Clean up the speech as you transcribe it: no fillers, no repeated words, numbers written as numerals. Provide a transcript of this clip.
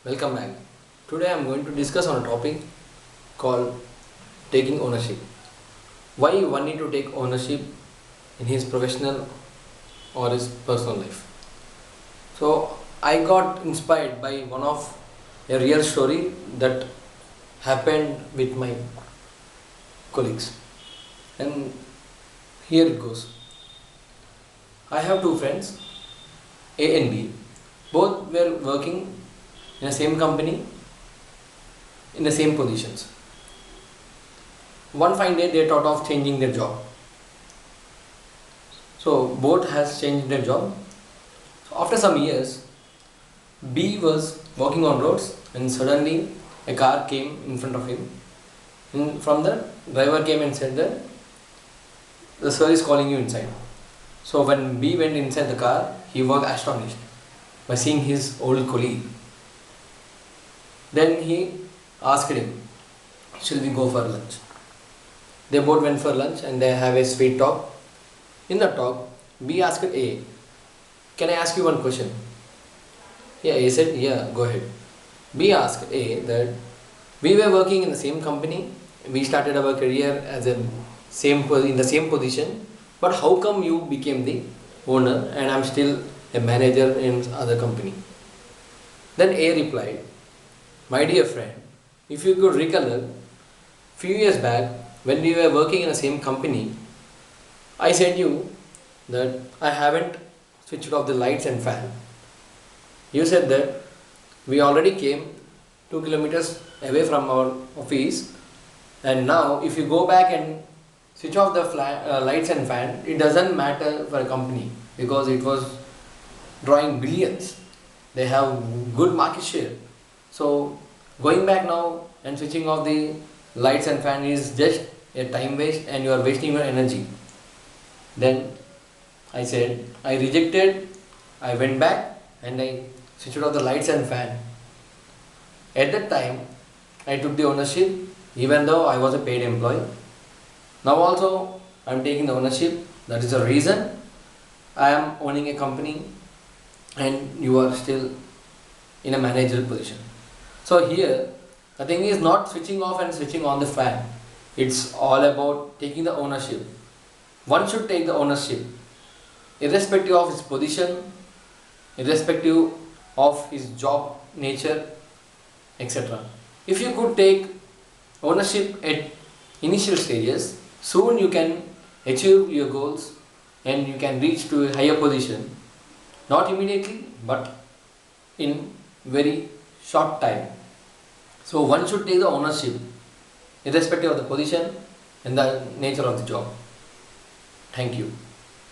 Welcome back. Today I am going to discuss on a topic called taking ownership. Why one need to take ownership in his professional or his personal life. So I got inspired by one of a real story that happened with my colleagues. And here it goes. I have two friends, A and B. Both were working in the same company in the same positions. One fine day they thought of changing their job. So both has changed their job. So after some years, B was walking on roads and suddenly a car came in front of him. And from the driver came and said that the sir is calling you inside. So when B went inside the car, he was astonished by seeing his old colleague. Then he asked him, shall we go for lunch? They both went for lunch and they have a sweet talk. In the talk, B asked A, can I ask you one question? Yeah, A said, yeah, go ahead. B asked A that we were working in the same company, we started our career as in the same position, but how come you became the owner and I'm still a manager in other company? Then A replied, my dear friend, if you could recollect, few years back when we were working in the same company, I said you that I haven't switched off the lights and fan. You said that we already came 2 kilometers away from our office, and now if you go back and switch off the lights and fan, it doesn't matter for a company because it was drawing billions. They have good market share. So going back now and switching off the lights and fan is just a time waste and you are wasting your energy. Then I said, I rejected, I went back and I switched off the lights and fan. At that time, I took the ownership even though I was a paid employee. Now also, I am taking the ownership. That is the reason I am owning a company and you are still in a managerial position. So here, the thing is not switching off and switching on the fan. It's all about taking the ownership. One should take the ownership, irrespective of his position, irrespective of his job nature, etc. If you could take ownership at initial stages, soon you can achieve your goals and you can reach to a higher position. Not immediately, but in very short time. So one should take the ownership irrespective of the position and the nature of the job. Thank you.